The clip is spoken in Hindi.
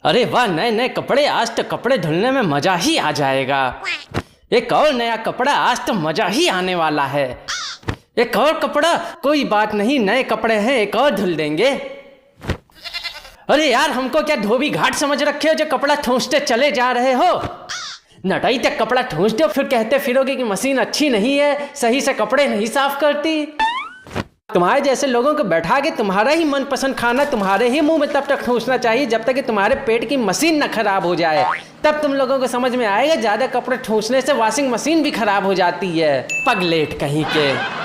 अरे वाह, नए नए कपड़े, आज तो कपड़े धुलने में मजा ही आ जाएगा। एक और नया कपड़ा, आज तो मजा ही आने वाला है। एक और कपड़ा, कोई बात नहीं, नए कपड़े हैं, एक और धुल देंगे। अरे यार, हमको क्या धोबी घाट समझ रखे हो जो कपड़ा ठूंसते चले जा रहे हो? नटाई तक कपड़ा ठूंस दो, फिर कहते फिरोगे कि मशीन अच्छी नहीं है, सही से कपड़े नहीं साफ करती। तुम्हारे जैसे लोगों को बैठा के तुम्हारा ही मनपसंद खाना तुम्हारे ही मुंह में तब तक ठूंसना चाहिए जब तक कि तुम्हारे पेट की मशीन न खराब हो जाए। तब तुम लोगों को समझ में आएगा ज्यादा कपड़े ठूंसने से वॉशिंग मशीन भी खराब हो जाती है। पगलेट कहीं के।